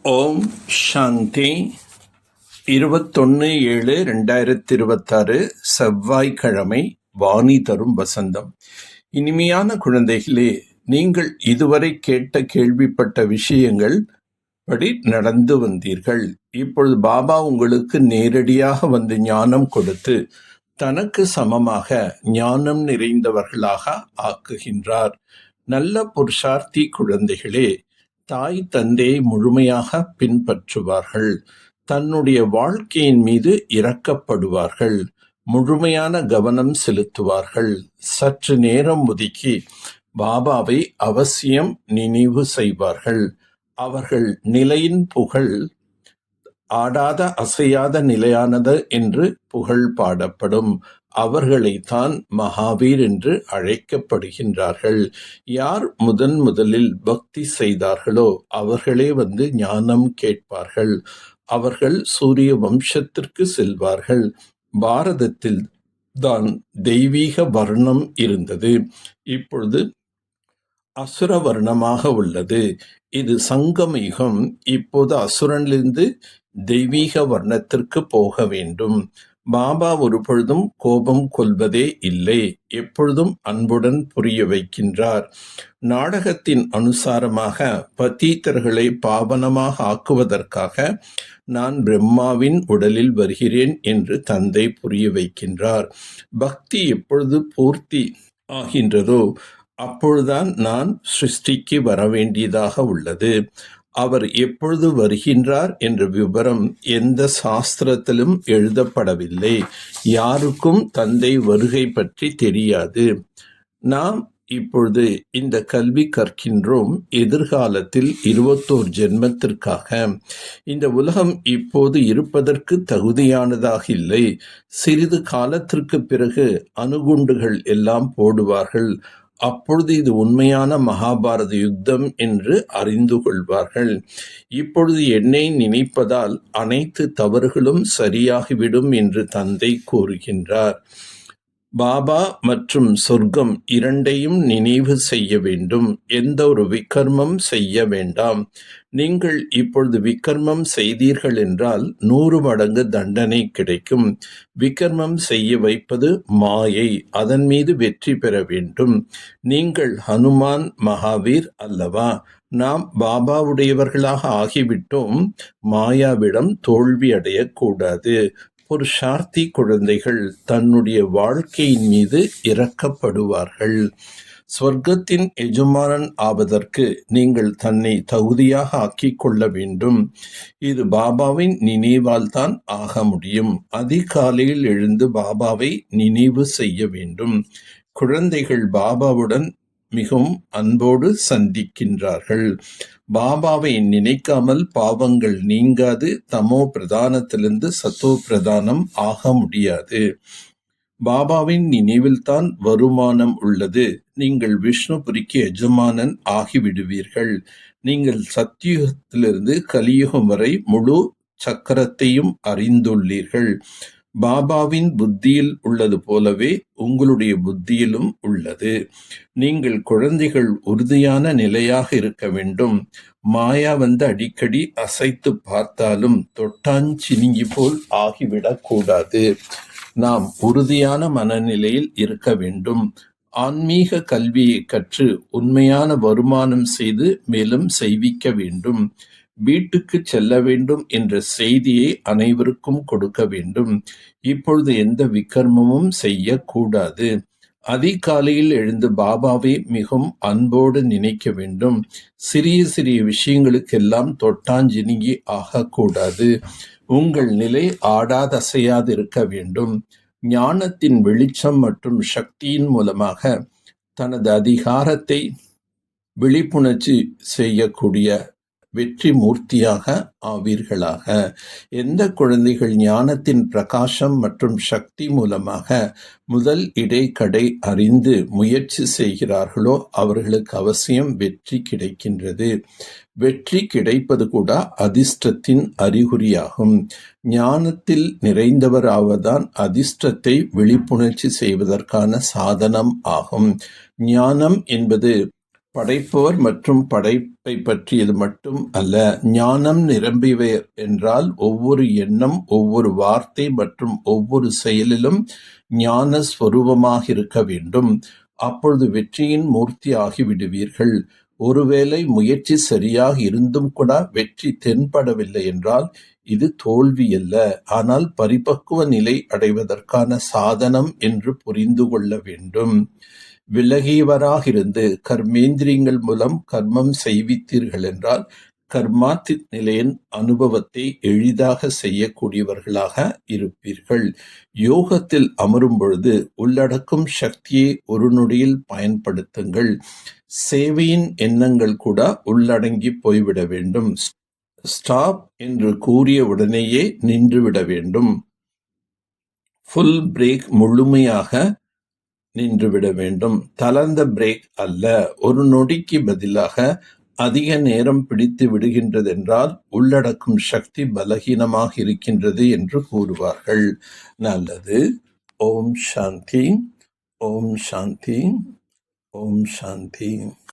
ஓம் சாந்தி. 21/7/2026 செவ்வாய்க்கிழமை. வாணி தரும் வசந்தம். இனிமையான குழந்தைகளே, நீங்கள் இதுவரை கேள்விப்பட்ட விஷயங்கள் படி நடந்து வந்தீர்கள். இப்பொழுது பாபா உங்களுக்கு நேரடியாக வந்து ஞானம் கொடுத்து தனக்கு சமமாக ஞானம் நிறைந்தவர்களாக ஆக்குகின்றார். நல்ல புருஷார்த்தி குழந்தைகளே, தாய் தந்தையை முழுமையாக பின்பற்றுவார்கள். தன்னுடைய வாழ்க்கையின் மீது இரக்கப்படுவார்கள். முழுமையான கவனம் செலுத்துவார்கள். சற்று நேரம் ஒதுக்கி பாபாவை அவசியம் நினைவு செய்வார்கள். அவர்கள் நிலையின் புகழ் ஆடாத அசையாத நிலையானது என்று புகழ் பாடப்படும். அவர்களைத்தான் மகாவீர் என்று அழைக்கப்படுகின்றார்கள். யார் முதலில் பக்தி செய்தார்களோ அவர்களே வந்து ஞானம் கேட்பார்கள். அவர்கள் சூரிய வம்சத்திற்கு செல்வார்கள். பாரதத்தில் தான் தெய்வீக வர்ணம் இருந்தது. இப்பொழுது அசுர வர்ணமாக உள்ளது. இது சங்கமயுகம். இப்போது அசுரனிலிருந்து தெய்வீக வர்ணத்திற்கு போக வேண்டும். பாபா ஒரு பொழுதும் கோபம் கொள்வதே இல்லை. எப்பொழுதும் அன்புடன் புரிய வைக்கின்றார். நாடகத்தின் அனுசாரமாக பதீத்தர்களை பாவனமாக ஆக்குவதற்காக நான் பிரம்மாவின் உடலில் வருகிறேன் என்று தந்தை புரிய வைக்கின்றார். பக்தி எப்பொழுது பூர்த்தி ஆகின்றதோ அப்பொழுதுதான் நான் சிருஷ்டிக்கு வரவேண்டியதாக உள்ளது. அவர் எப்பொழுது வருகின்றார் என்ற விவரம் எந்த சாஸ்திரத்திலும் எழுதப்படவில்லை. யாருக்கும் தந்தை வருகை பற்றி தெரியாது. நாம் இப்பொழுது இந்த கல்வி கற்கின்றோம். எதிர்காலத்தில் 21 ஜென்மத்திற்காக. இந்த உலகம் இப்போது இருப்பதற்கு தகுதியானதாக இல்லை. சிறிது காலத்திற்கு பிறகு அணுகுண்டுகள் எல்லாம் போடுவார்கள். அப்பொழுது இது உண்மையான மகாபாரத யுத்தம் என்று அறிந்து கொள்வார்கள். இப்பொழுது என்னை நினைப்பதால் அனைத்து தவறுகளும் சரியாகிவிடும் என்று தந்தை கூறுகின்றார். பாபா மற்றும் சொர்க்கம் இரண்டையும் நினைவு செய்ய வேண்டும். எந்த ஒரு விக்கர்மம் செய்ய வேண்டாம். நீங்கள் இப்பொழுது விக்கர்மம் செய்தீர்கள் என்றால் 100 மடங்கு தண்டனை கிடைக்கும். விக்கர்மம் செய்ய வைப்பது மாயை. அதன் மீது வெற்றி பெற வேண்டும். நீங்கள் ஹனுமான் மகாவீர் அல்லவா? நாம் பாபாவுடையவர்களாக ஆகிவிட்டோம். மாயாவிடம் தோல்வி அடையக்கூடாது. புருஷார்த்தி குழந்தைகள் தன்னுடைய வாழ்க்கையின் மீது இரக்கப்படுவார்கள். சொர்க்கத்தின் எஜமானன் ஆவதற்கு நீங்கள் தன்னை தகுதியாக ஆக்கிக் கொள்ள வேண்டும். இது பாபாவின் நினைவால் தான் ஆக முடியும். அதிகாலையில் எழுந்து பாபாவை நினைவு செய்ய வேண்டும். குழந்தைகள் பாபாவுடன் மிகவும் அன்போடு சந்திக்கின்றார்கள். பாபாவை நினைக்காமல் பாவங்கள் நீங்காது. தமோ பிரதானத்திலிருந்து சத்தோ பிரதானம் ஆக முடியாது. பாபாவின் நினைவில்தான் வருமானம் உள்ளது. நீங்கள் விஷ்ணுபுரிக்கு எஜமானன் ஆகிவிடுவீர்கள். நீங்கள் சத்தியுகத்திலிருந்து கலியுகம் வரை முழு சக்கரத்தையும் அறிந்துள்ளீர்கள். பாபாவின் புத்தியில் உள்ளது போலவே உங்களுடைய புத்தியிலும் உள்ளது. நீங்கள் குழந்தைகள் உறுதியான நிலையாக இருக்க வேண்டும். மாயா வந்து அடிக்கடி அசைத்து பார்த்தாலும் தொட்டாஞ்சினிங்கி போல் ஆகிவிடக் கூடாது. நாம் உறுதியான மனநிலையில் இருக்க வேண்டும். ஆன்மீக கல்வியை கற்று உண்மையான வருமானம் செய்து மேலும் செய்விக்க வேண்டும். வீட்டுக்கு செல்ல வேண்டும் என்ற செய்தியை அனைவருக்கும் கொடுக்க வேண்டும். இப்பொழுது எந்த விக்கர்மமும் செய்யக்கூடாது. அதிகாலையில் எழுந்து பாபாவை மிகவும் அன்போடு நினைக்க வேண்டும். சிறிய சிறிய விஷயங்களுக்கெல்லாம் தொட்டாஞ்சினிங்கி ஆகக்கூடாது. உங்கள் நிலை ஆடாதசையாது இருக்க வேண்டும். ஞானத்தின் வெளிச்சம் மற்றும் சக்தியின் மூலமாக தனது அதிகாரத்தை விழிப்புணர்ச்சி செய்யக்கூடிய வெற்றி மூர்த்தியாக ஆவீர்களாக. எந்த குழந்தைகள் ஞானத்தின் பிரகாசம் மற்றும் சக்தி மூலமாக முதல் இடைக்கடை அறிந்து முயற்சி செய்கிறார்களோ அவர்களுக்கு அவசியம் வெற்றி கிடைக்கின்றது. வெற்றி கிடைப்பது கூட அதிர்ஷ்டத்தின் அறிகுறியாகும். ஞானத்தில் நிறைந்தவராவதான் அதிர்ஷ்டத்தை விழிப்புணர்ச்சி செய்வதற்கான சாதனம் ஆகும். ஞானம் என்பது படைப்பவர் மற்றும் படைப்பை பற்றியது மட்டும் அல்ல. ஞானம் நிரம்பியவர் என்றால் ஒவ்வொரு எண்ணம், ஒவ்வொரு வார்த்தை மற்றும் ஒவ்வொரு செயலிலும் ஞான ஸ்வரூபமாக இருக்க வேண்டும். அப்பொழுது வெற்றியின் மூர்த்தி ஆகிவிடுவீர்கள். ஒருவேளை முயற்சி சரியாக இருந்தும் கூட வெற்றி தென்படவில்லை என்றால் இது தோல்வி அல்ல, ஆனால் பரிபக்குவ நிலை அடைவதற்கான சாதனம் என்று புரிந்து கொள்ள வேண்டும். விலகியவராக இருந்து கர்மேந்திரியங்கள் மூலம் கர்மம் செய்வித்தீர்கள் என்றால் கர்மாத்தித் நிலையின் அனுபவத்தை எளிதாக செய்யக்கூடியவர்களாக இருப்பீர்கள். யோகத்தில் அமரும் பொழுது உள்ளடக்கும் சக்தியை ஒரு நொடியில் பயன்படுத்துங்கள். சேவையின் எண்ணங்கள் கூட உள்ளடங்கி போய்விட வேண்டும். ஸ்டாப் என்று கூறிய உடனேயே நின்றுவிட வேண்டும். ஃபுல் பிரேக், முழுமையாக நின்றுவிட வேண்டும். தளர்ந்த பிரேக் அல்ல. ஒரு நொடிக்கு பதிலாக அதிக நேரம் பிடித்து விடுகின்றதென்றால் உள்ளடக்கும் சக்தி பலகீனமாக இருக்கின்றது என்று கூறுவார்கள். நல்லது. ஓம் சாந்தி, ஓம் சாந்தி, ஓம் சாந்தி.